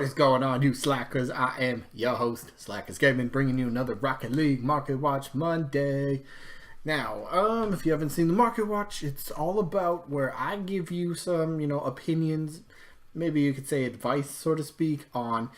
What is going on, you slackers? I am your host, Slackerz Gaming, bringing you another Rocket League Market Watch Monday. Now, if you haven't seen the Market Watch, it's all about where I give you some, opinions, maybe you could say advice, so to speak, on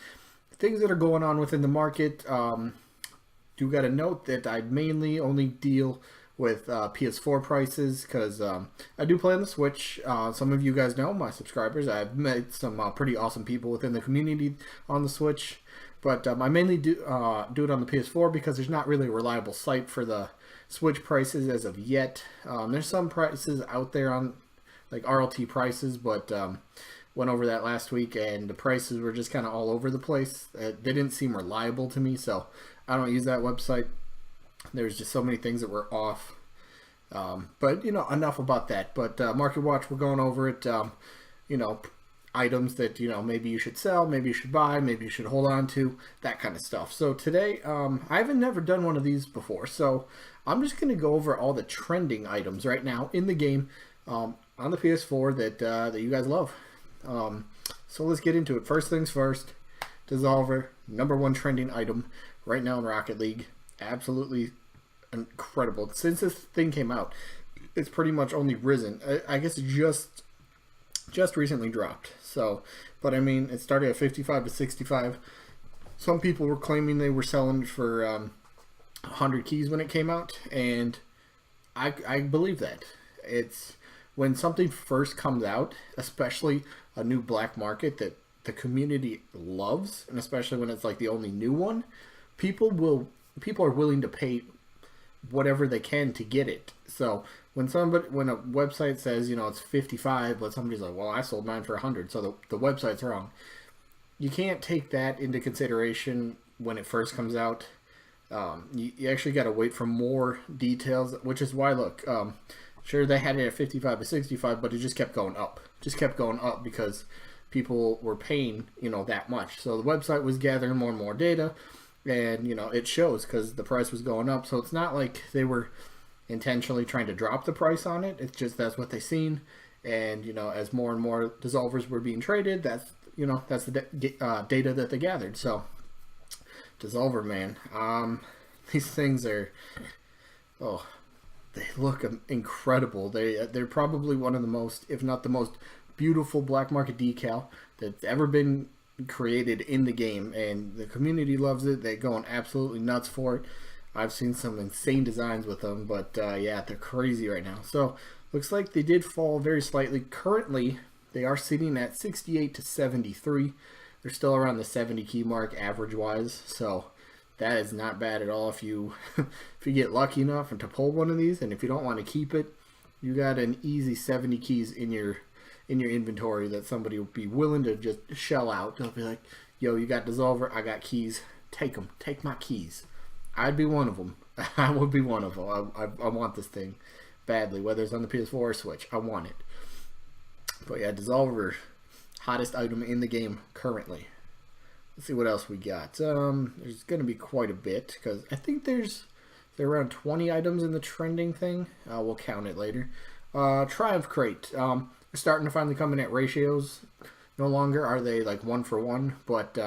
things that are going on within the market. Do got to note that I mainly only deal with PS4 prices because I do play on the Switch. Some of you guys know, my subscribers, I've met some pretty awesome people within the community on the Switch, but I mainly do it on the PS4 because there's not really a reliable site for the Switch prices as of yet. There's some prices out there on like RLT prices, but went over that last week and the prices were just kind of all over the place. They didn't seem reliable to me, so I don't use that website. There's just so many things that were off. But, enough about that. But Market Watch, we're going over it. Items that, maybe you should sell, maybe you should buy, maybe you should hold on to, that kind of stuff. So today, I haven't never done one of these before. So I'm just going to go over all the trending items right now in the game on the PS4 that you guys love. So let's get into it. First things first, Dissolver, #1 trending item right now in Rocket League. Absolutely incredible. Since this thing came out, it's pretty much only risen. I guess it just recently dropped. So, but I mean, it started at 55 to 65. Some people were claiming they were selling for 100 keys when it came out, and I believe that. It's when something first comes out, especially a new black market that the community loves, and especially when it's like the only new one, people are willing to pay whatever they can to get it. So when a website says, it's 55, but somebody's like, well, I sold mine for 100, so the website's wrong. You can't take that into consideration when it first comes out. You actually got to wait for more details, which is why, look, sure, they had it at 55 to 65, but it just kept going up. Just kept going up because people were paying, that much. So the website was gathering more and more data. And, it shows because the price was going up. So it's not like they were intentionally trying to drop the price on it. It's just that's what they seen. And, as more and more dissolvers were being traded, that's the data that they gathered. So, dissolver, man. These things are, they look incredible. They're probably one of the most, if not the most beautiful black market decal that's ever been created in the game, and the community loves it. They're going absolutely nuts for it. I've seen some insane designs with them, but yeah, they're crazy right now. So looks like they did fall very slightly. Currently they are sitting at 68 to 73. They're still around the 70 key mark average wise, so that is not bad at all. If you if you get lucky enough and to pull one of these, and if you don't want to keep it, you got an easy 70 keys in your inventory that somebody will be willing to just shell out. They'll be like, yo, you got dissolver, I got keys, take them, take my keys. I'd be one of them. I would be one of them. I want this thing badly, whether it's on the PS4 or Switch. I want it. But yeah, dissolver, hottest item in the game currently. Let's see what else we got. There's going to be quite a bit because I think there are around 20 items in the trending thing. We'll count it later. Triumph Crate. They're starting to finally come in at ratios. No longer are they like 1-for-1, but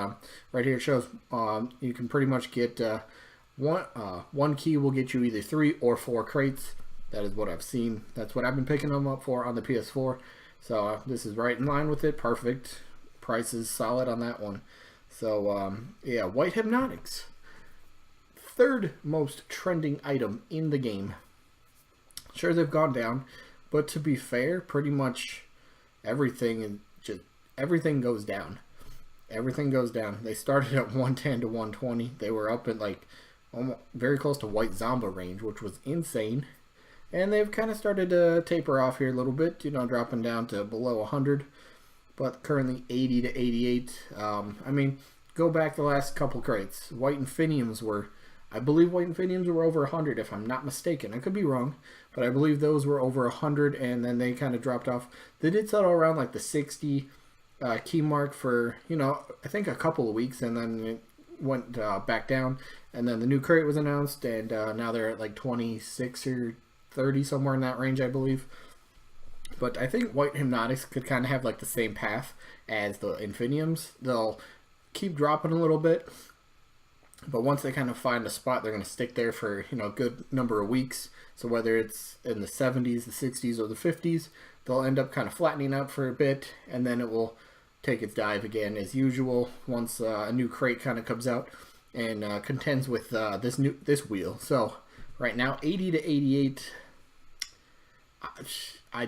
right here it shows you can pretty much get one key will get you either 3 or 4 crates. That is what I've seen. That's what I've been picking them up for on the PS4. So this is right in line with it. Perfect. Price is solid on that one. So yeah, White Hypnotics. 3rd most trending item in the game. Sure, they've gone down, but to be fair, pretty much everything goes down. Everything goes down. They started at 110 to 120. They were up at like almost very close to White Zomba range, which was insane. And they've kind of started to taper off here a little bit, dropping down to below 100. But currently 80 to 88. I mean, go back the last couple crates. White Infiniums were, I believe White Infiniums were over 100 if I'm not mistaken. I could be wrong, but I believe those were over 100 and then they kind of dropped off. They did settle around like the 60 key mark for, I think a couple of weeks, and then it went back down, and then the new crate was announced, and now they're at like 26 or 30, somewhere in that range, I believe. But I think White Hypnotics could kind of have like the same path as the Infiniums. They'll keep dropping a little bit. But once they kind of find a spot, they're going to stick there for, a good number of weeks. So whether it's in the 70s, the 60s, or the 50s, they'll end up kind of flattening out for a bit, and then it will take its dive again as usual once a new crate kind of comes out and contends with this wheel. So right now, 80 to 88. I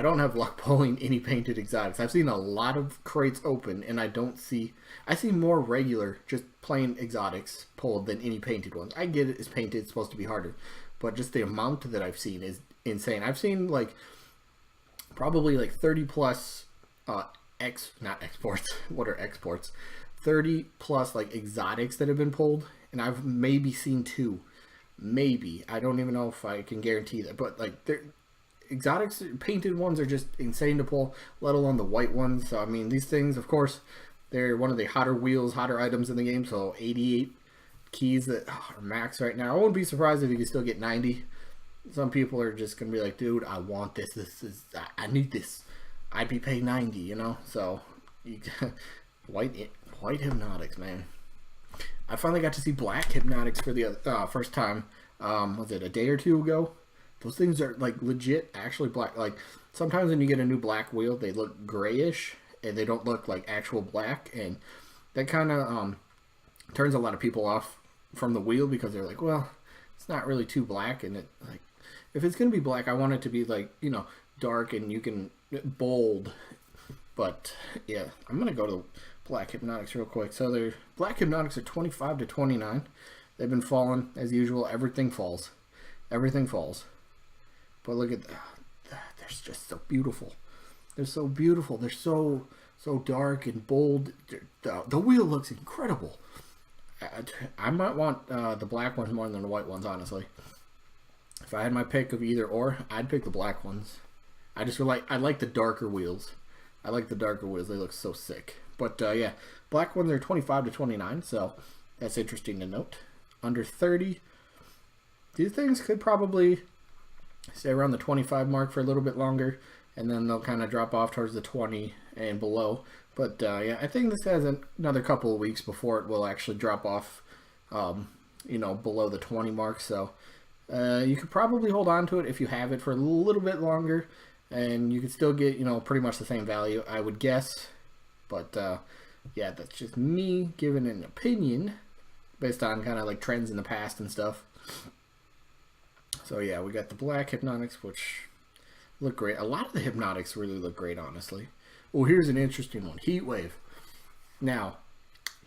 don't have luck pulling any painted exotics. I've seen a lot of crates open, and I see more regular, just plain exotics pulled than any painted ones. I get it, it's painted, it's supposed to be harder, but just the amount that I've seen is insane. I've seen probably 30 plus not exports. What are exports? 30 plus exotics that have been pulled, and I've maybe seen 2. Maybe. I don't even know if I can guarantee that, but exotics, painted ones are just insane to pull, let alone the white ones. So I mean, these things, of course, they're one of the hotter wheels, hotter items in the game. So 88 keys that are max right now. I wouldn't be surprised if you could still get 90. Some people are just gonna be like, dude, I want this. I need this. I'd be paying 90, So white hypnotics, man. I finally got to see black hypnotics for the first time. Was it a day or two ago? Those things are legit, actually black. Sometimes when you get a new black wheel, they look grayish and they don't look like actual black, and that kind of turns a lot of people off from the wheel because they're like, well, it's not really too black, and if it's gonna be black, I want it to be dark and you can bold. But yeah, I'm gonna go to black hypnotics real quick. So their black hypnotics are 25 to 29. They've been falling as usual. Everything falls. But look at that. They're just so beautiful. They're so beautiful. They're so dark and bold. The wheel looks incredible. I might want the black ones more than the white ones, honestly. If I had my pick of either or, I'd pick the black ones. I like the darker wheels. I like the darker wheels. They look so sick. But yeah, black ones are 25 to 29, so that's interesting to note. Under 30, these things could probably stay around the 25 mark for a little bit longer, and then they'll kind of drop off towards the 20 and below. But yeah, I think this has another couple of weeks before it will actually drop off, below the 20 mark. So you could probably hold on to it if you have it for a little bit longer, and you could still get, pretty much the same value, I would guess. But yeah, that's just me giving an opinion based on kind of trends in the past and stuff. So yeah, we got the black hypnotics, which look great. A lot of the hypnotics really look great, honestly. Well, here's an interesting one. Heatwave. Now,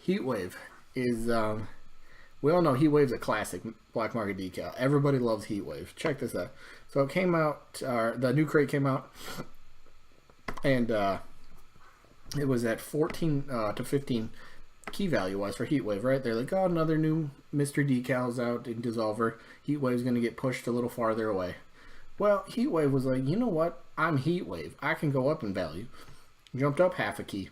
Heatwave is, we all know Heatwave's a classic black market decal. Everybody loves Heatwave. Check this out. So it came out, the new crate came out, and it was at 14 to 15 key value wise for Heatwave, right? They're like, oh, another new Mr. Decals out in Dissolver. Heatwave's going to get pushed a little farther away. Well, Heatwave was like, you know what? I'm Heatwave. I can go up in value. Jumped up half a key.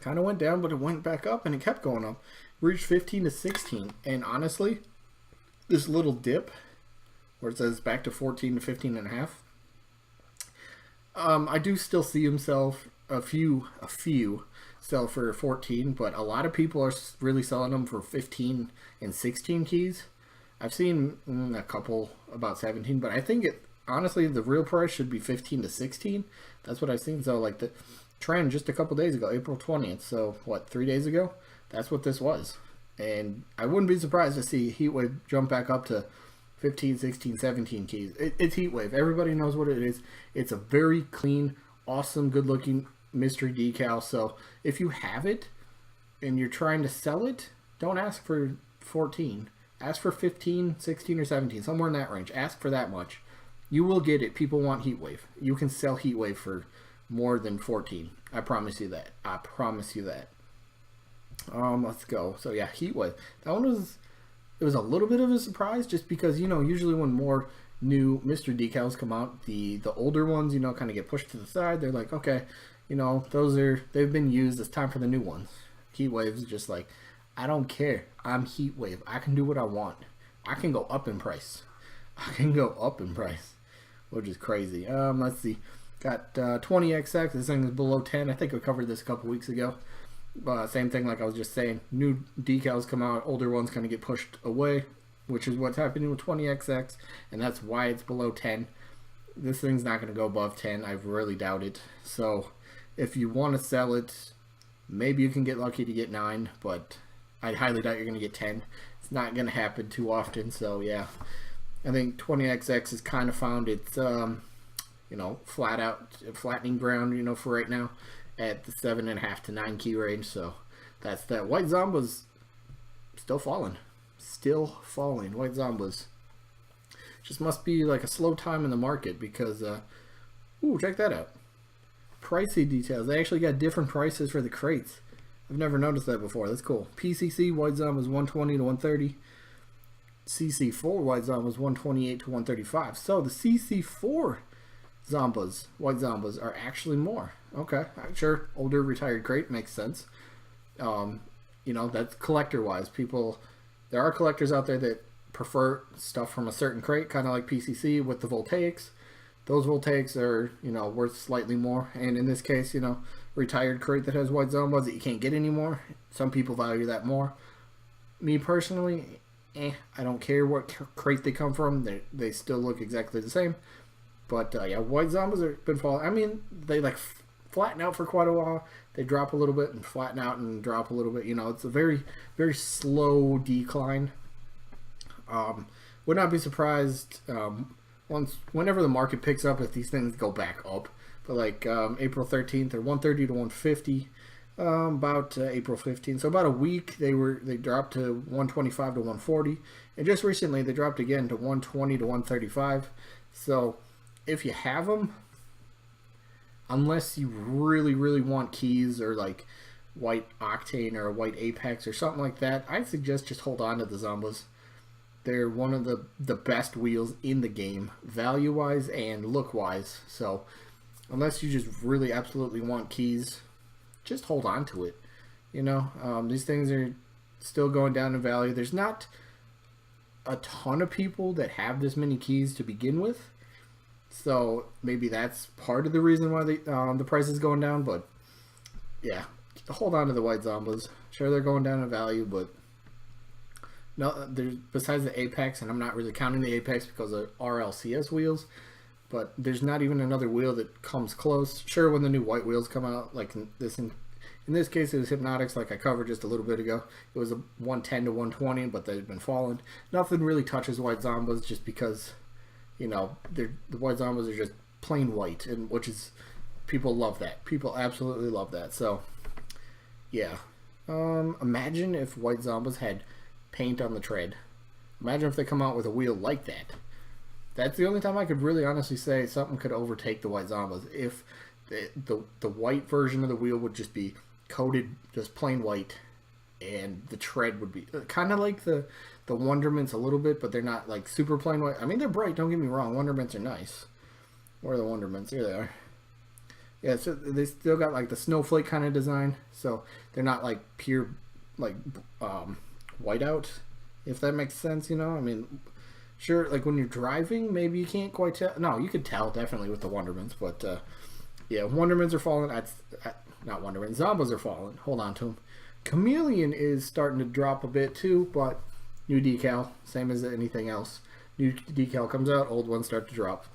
Kind of went down, but it went back up, and it kept going up. Reached 15 to 16. And honestly, this little dip, where it says back to 14 to 15 and a half, I do still see himself a few sell for 14, but a lot of people are really selling them for 15 and 16 keys. I've seen a couple about 17, but I think honestly the real price should be 15 to 16. That's what I've seen. So the trend just a couple days ago, April 20th, so what, 3 days ago, that's what this was. And I wouldn't be surprised to see Heatwave jump back up to 15, 16, 17 keys. It's Heatwave. Everybody knows what it is. It's a very clean, awesome, good looking mystery decal. So if you have it and you're trying to sell it, don't ask for 14. Ask for 15, 16, or 17, somewhere in that range. Ask for that much. You will get it. People want Heatwave. You can sell Heatwave for more than 14. I promise you that. I promise you that. Let's go. So yeah, Heatwave. That one was, it was a little bit of a surprise just because, usually when more new Mr. Decals come out, the older ones, kind of get pushed to the side. They're like, okay, they've been used. It's time for the new ones. Heatwave's just like, I don't care. I'm Heatwave. I can do what I want. I can go up in price. Which is crazy. Let's see. Got 20XX. This thing is below 10. I think we covered this a couple weeks ago. Same thing like I was just saying. New decals come out, older ones kind of get pushed away, which is what's happening with 20XX, and that's why it's below 10. This thing's not going to go above 10. I really doubt it. So if you want to sell it, maybe you can get lucky to get 9, but I highly doubt you're going to get 10. It's not going to happen too often. So yeah, I think 20XX has kind of found its flattening ground, for right now at the 7.5 to 9 key range. So that's that. White Zomba's still falling. White Zomba's just must be like a slow time in the market because ooh, check that out. Pricey details. They actually got different prices for the crates. I've never noticed that before. That's cool. PCC White Zomba's 120 to 130. CC4 White Zomba's 128 to 135. So the CC4 White Zombas are actually more. Okay, sure. Older retired crate makes sense. That's collector wise. There are collectors out there that prefer stuff from a certain crate, kind of like PCC with the voltaics. Those voltaics are, worth slightly more. And in this case, retired crate that has White Zombas that you can't get anymore. Some people value that more. Me personally, I don't care what crate they come from. They still look exactly the same. But yeah, White Zombas have been falling. I mean, they flatten out for quite a while. They drop a little bit and flatten out and drop a little bit. It's a very, very slow decline. Would not be surprised whenever the market picks up if these things go back up. But April 13th, they're 130 to 150. About April 15th, so about a week they dropped to 125 to 140, and just recently they dropped again to 120 to 135. So if you have them, unless you really, really want keys or like white octane or a white apex or something like that, I'd suggest just hold on to the Zombas. They're one of the best wheels in the game, value-wise and look-wise. So unless you just really absolutely want keys, just hold on to it. These things are still going down in value. There's not a ton of people that have this many keys to begin with. So maybe that's part of the reason why the price is going down. But yeah, hold on to the White Zombas. Sure, they're going down in value, but no, there's besides the Apex, and I'm not really counting the Apex because of RLCS wheels, but there's not even another wheel that comes close. Sure, when the new white wheels come out, like in this case it was Hypnotics, like I covered just a little bit ago. It was a 110 to 120, but they've been falling. Nothing really touches White Zombas just because, the White Zombas are just plain white, and which is, people love that. People absolutely love that. So, yeah. Imagine if White Zombas had paint on the tread. Imagine if they come out with a wheel like that. That's the only time I could really honestly say something could overtake the White Zombas. If the white version of the wheel would just be coated just plain white, and the tread would be kind of like the Wondermints a little bit, but they're not like super plain white. I mean, they're bright, don't get me wrong. Wondermints are nice. Where are the Wondermints? Here they are. Yeah, so they still got like the snowflake kind of design, so they're not like pure like whiteout, if that makes sense. I mean, sure, like when you're driving, maybe you can't quite tell. No, you could tell definitely with the Wondermints, but yeah, Wondermints are falling. Not Wondermints, Zombas are falling. Hold on to them. Chameleon is starting to drop a bit too, but new decal, same as anything else. New decal comes out, old ones start to drop.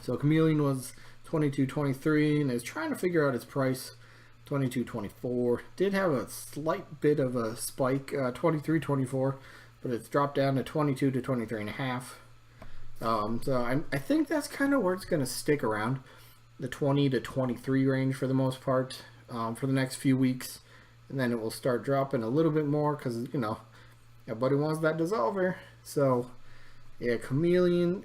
So Chameleon was 22.23 and is trying to figure out its price. 22.24 did have a slight bit of a spike, 23.24, but it's dropped down to 22 to 23.5. So I think that's kind of where it's going to stick around, the 20 to 23 range for the most part, for the next few weeks, and then it will start dropping a little bit more because everybody wants that dissolver. So yeah, Chameleon,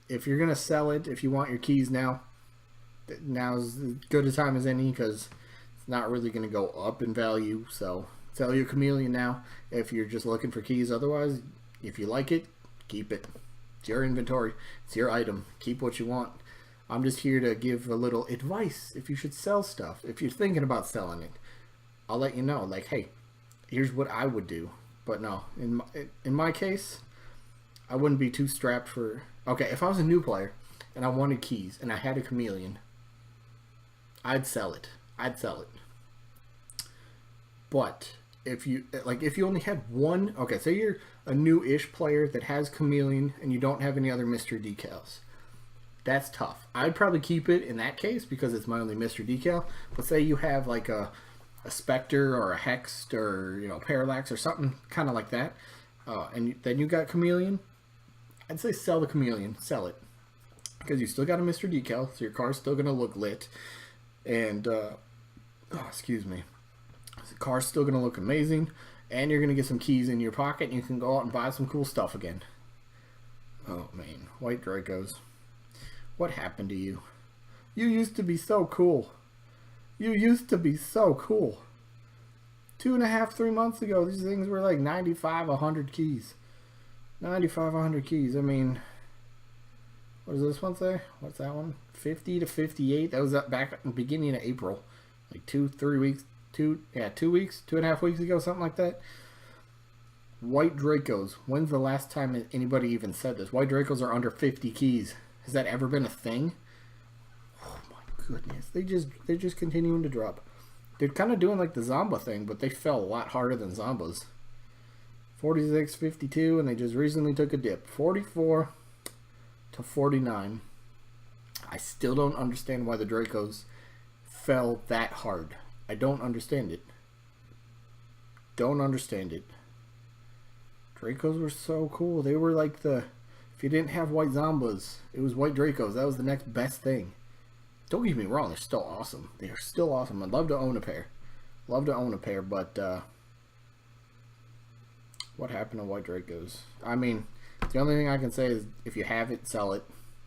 if you're gonna sell it, if you want your keys now's as good a time as any because it's not really gonna go up in value. So sell your Chameleon now if you're just looking for keys. Otherwise, if you like it, keep it. It's your inventory, it's your item. Keep what you want. I'm just here to give a little advice if you should sell stuff. If you're thinking about selling it, I'll let you know, like, hey, here's what I would do. But no, in my case, I wouldn't be too strapped for... Okay, if I was a new player and I wanted keys and I had a Chameleon, I'd sell it. But if you only had one, okay, say you're a new-ish player that has Chameleon and you don't have any other mystery decals. That's tough. I'd probably keep it in that case because it's my only mystery decal. But say you have like a Spectre or a Hexed or Parallax or something kind of like that, and then you got Chameleon. I'd say sell the Chameleon, sell it, because you still got a mystery decal, so your car's still gonna look lit, and excuse me, the car's still gonna look amazing, and you're gonna get some keys in your pocket, and you can go out and buy some cool stuff again. Oh man, White Dracos. What happened to you? You used to be so cool. You used to be so cool. 2.5, 3 months ago, these things were like 95, 100 keys. 95, 100 keys. I mean, what does this one say? What's that one? 50 to 58. That was up back at the beginning of April. Like 2 weeks, 2.5 weeks ago, something like that. White Dracos. When's the last time anybody even said this? White Dracos are under 50 keys. Has that ever been a thing? Oh my goodness. They're just continuing to drop. They're kind of doing like the Zomba thing, but they fell a lot harder than Zombas. 46, 52, and they just recently took a dip. 44 to 49. I still don't understand why the Dracos fell that hard. I don't understand it. Don't understand it. Dracos were so cool. They were like if you didn't have white Zombas, it was white Dracos. That was the next best thing. Don't get me wrong, they're still awesome. They are still awesome. I'd love to own a pair. Love to own a pair, but what happened to white Dracos? I mean, the only thing I can say is if you have it, sell it.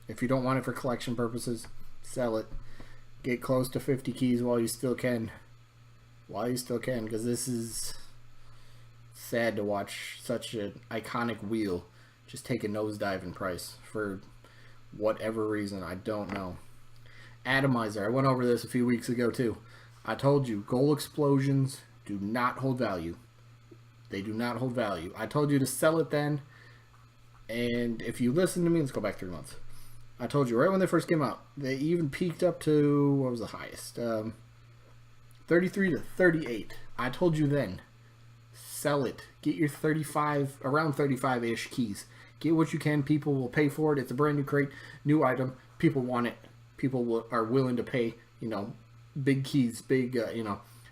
If you don't want it for collection purposes, sell it. Get close to 50 keys while you still can. While you still can, because this is sad to watch such an iconic wheel just take a nosedive in price for whatever reason. I don't know. Atomizer. I went over this a few weeks ago too. I told you, gold explosions do not hold value. They do not hold value. I told you to sell it then, and if you listen to me, let's go back 3 months. I told you right when they first came out, they even peaked up to, what was the highest? 33 to 38. I told you then, sell it. Get your 35, around 35-ish keys. Get what you can. People will pay for it. It's a brand new crate, new item. People want it. People are willing to pay, big keys, big,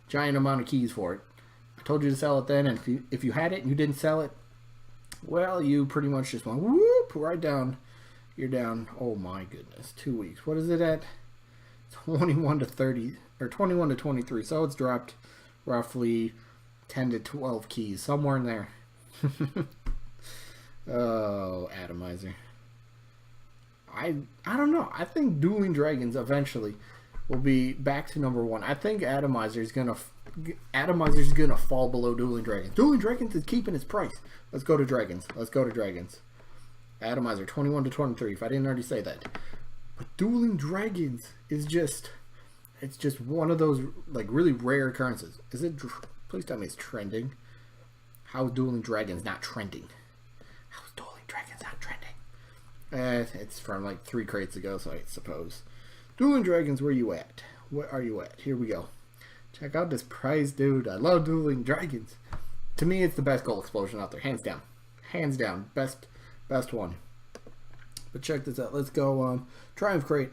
giant amount of keys for it. I told you to sell it then, and if you had it and you didn't sell it, well, you pretty much just went whoop right down. You're down. Oh my goodness, 2 weeks. What is it at? 21 to 30 or 21 to 23. So it's dropped roughly 10 to 12 keys, somewhere in there. Oh, Atomizer. I don't know. I think Dueling Dragons eventually will be back to #1. I think Atomizer's gonna fall below Dueling Dragons. Dueling Dragons is keeping its price. Let's go to Dragons. Let's go to Dragons. Atomizer 21 to 23. If I didn't already say that, but Dueling Dragons is it's just one of those like really rare occurrences. Is it? Please tell me it's trending. How is Dueling Dragons not trending? How is Dueling Dragons not trending? It's from like 3 crates ago, so I suppose. Dueling Dragons, where you at? Where are you at? Here we go. Check out this prize, dude. I love Dueling Dragons. To me, it's the best gold explosion out there, hands down. Hands down, best one. But check this out. Let's go. Triumph crate,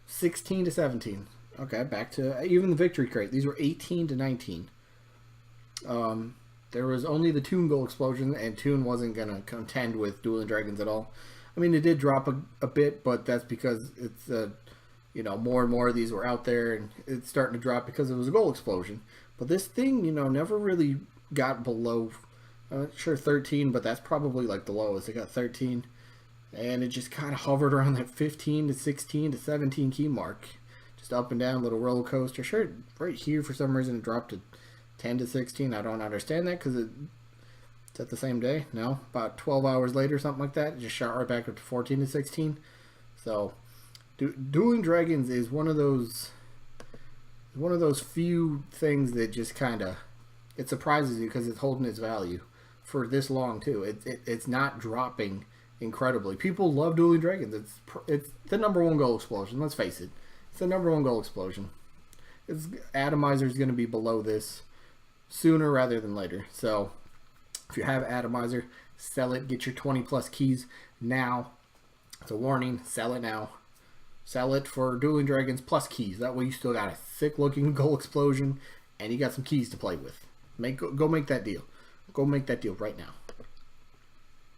16 to 17. Okay, back to even the victory crate. These were 18 to 19. There was only the Toon gold explosion, and Toon wasn't gonna contend with Dueling Dragons at all. I mean, it did drop a bit, but that's because it's more and more of these were out there, and it's starting to drop because it was a gold explosion. But this thing, never really got below, I'm not sure 13, but that's probably like the lowest. It got 13, and it just kind of hovered around that 15 to 16 to 17 key mark, just up and down, little roller coaster. Sure, right here for some reason it dropped to 10 to 16. I don't understand that because it's at the same day. No, about 12 hours later, something like that, it just shot right back up to 14 to 16. So Dueling Dragons is one of those few things that just kind of, it surprises you because it's holding its value for this long too. It's not dropping incredibly. People love Dueling Dragons. It's the #1 gold explosion. Let's face it, it's the #1 gold explosion. Atomizer is going to be below this. sooner rather than later. So if you have Atomizer, sell it. Get your 20 plus keys now. It's a warning. Sell it now. Sell it for Dueling Dragons plus keys. That way you still got a sick looking goal explosion and you got some keys to play with. Go make that deal. Go make that deal right now.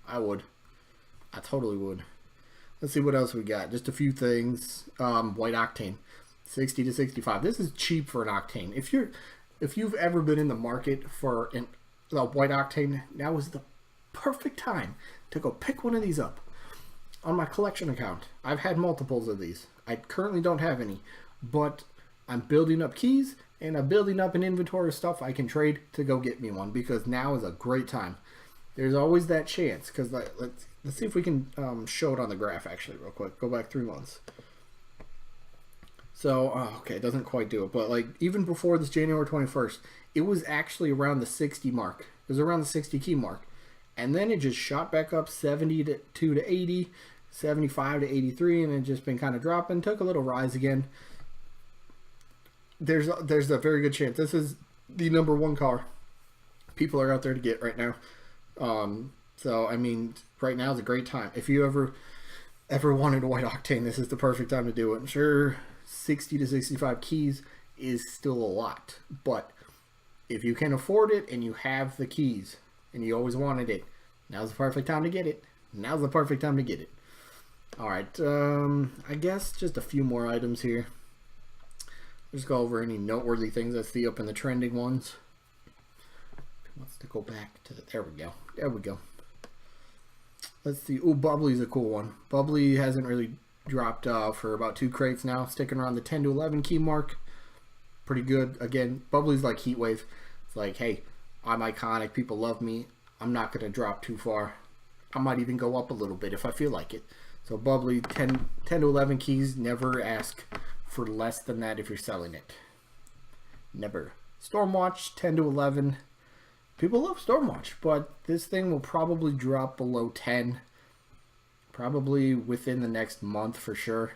I would. I totally would. Let's see what else we got. Just a few things. White Octane, 60 to 65. This is cheap for an Octane. If you've ever been in the market for a White Octane, now is the perfect time to go pick one of these up. On my collection account, I've had multiples of these. I currently don't have any, but I'm building up keys and I'm building up an inventory of stuff I can trade to go get me one, because now is a great time. There's always that chance, because let's see if we can show it on the graph actually real quick. Go back 3 months. So, okay, it doesn't quite do it, but like even before this January 21st, it was actually around the 60 mark. It was around the 60 key mark. And then it just shot back up 72 to 80, 75 to 83, and it just been kind of dropping. Took a little rise again. There's a very good chance this is the #1 car people are out there to get right now. So I mean, right now is a great time. If you ever wanted a White Octane, this is the perfect time to do it. I'm sure 60 to 65 keys is still a lot, but if you can afford it and you have the keys and you always wanted it, now's the perfect time to get it. Now's the perfect time to get it. Alright, I guess just a few more items here. Just go over any noteworthy things I see up in the trending ones. Let's go back to there we go. There we go. Let's see. Oh, Bubbly's a cool one. Bubbly hasn't really dropped for about 2 crates now. Sticking around the 10 to 11 key mark. Pretty good. Again, Bubbly's like Heatwave. It's like, hey, I'm iconic. People love me. I'm not going to drop too far. I might even go up a little bit if I feel like it. So Bubbly, 10 to 11 keys. Never ask for less than that if you're selling it. Never. Stormwatch, 10 to 11. People love Stormwatch, but this thing will probably drop below 10. Probably within the next month for sure.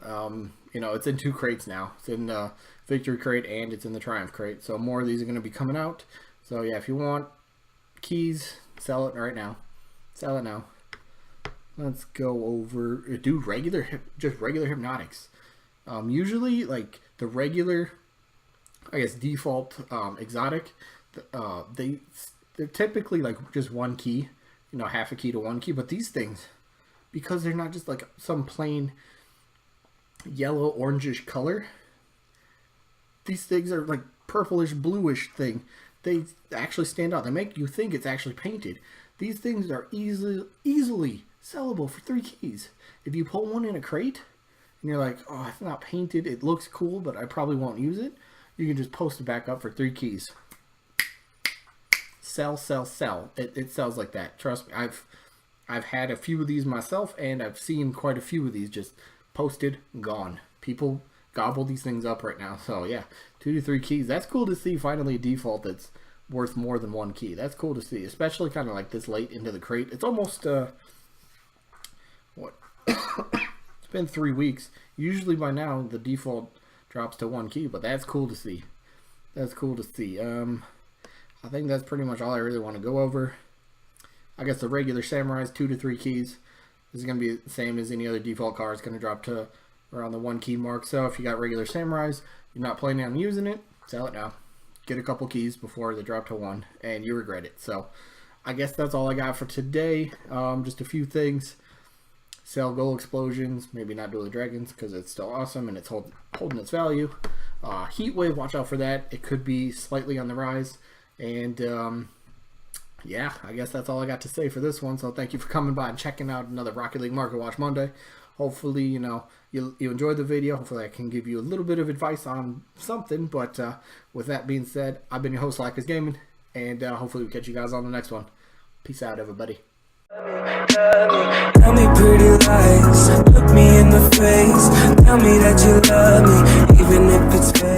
You know, it's in 2 crates now. It's in the Victory crate and it's in the Triumph crate. So more of these are going to be coming out. So yeah, if you want keys, sell it right now. Sell it now. Let's go over, do just regular hypnotics. Usually, like the regular, I guess default exotic, they're typically like just 1 key, you know, half a key to 1 key. But these things, because they're not just like some plain yellow orangish color, these things are like purplish bluish thing. They actually stand out. They make you think it's actually painted. These things are easily sellable for 3 keys. If you pull one in a crate and you're like, oh, it's not painted, it looks cool, but I probably won't use it, you can just post it back up for 3 keys. Sell, sell, sell. It sells like that. Trust me. I've had a few of these myself, and I've seen quite a few of these just posted, gone. People gobble these things up right now. So yeah, 2 to 3 keys. That's cool to see. Finally, a default that's worth more than 1 key. That's cool to see, especially kind of like this late into the crate. It's almost what? It's been 3 weeks. Usually by now the default drops to 1 key, but that's cool to see. That's cool to see. I think that's pretty much all I really want to go over. I guess the regular Samurai's 2 to 3 keys. This is going to be the same as any other default car. It's going to drop to around the 1 key mark. So if you got regular Samurai's, you're not planning on using it, sell it now. Get a couple keys before they drop to 1, and you regret it. So I guess that's all I got for today. Just a few things. Sell Gold Explosions, maybe not Dueling Dragons because it's still awesome and it's holding its value. Heatwave, watch out for that. It could be slightly on the rise. And yeah, I guess that's all I got to say for this one. So thank you for coming by and checking out another Rocket League Market Watch Monday. Hopefully, you know, you enjoyed the video. Hopefully I can give you a little bit of advice on something. But with that being said, I've been your host, Slackerz Gaming, and hopefully we'll catch you guys on the next one. Peace out, everybody. Tell me pretty lies, look me in the face. Tell me that you love me, even if it's fake.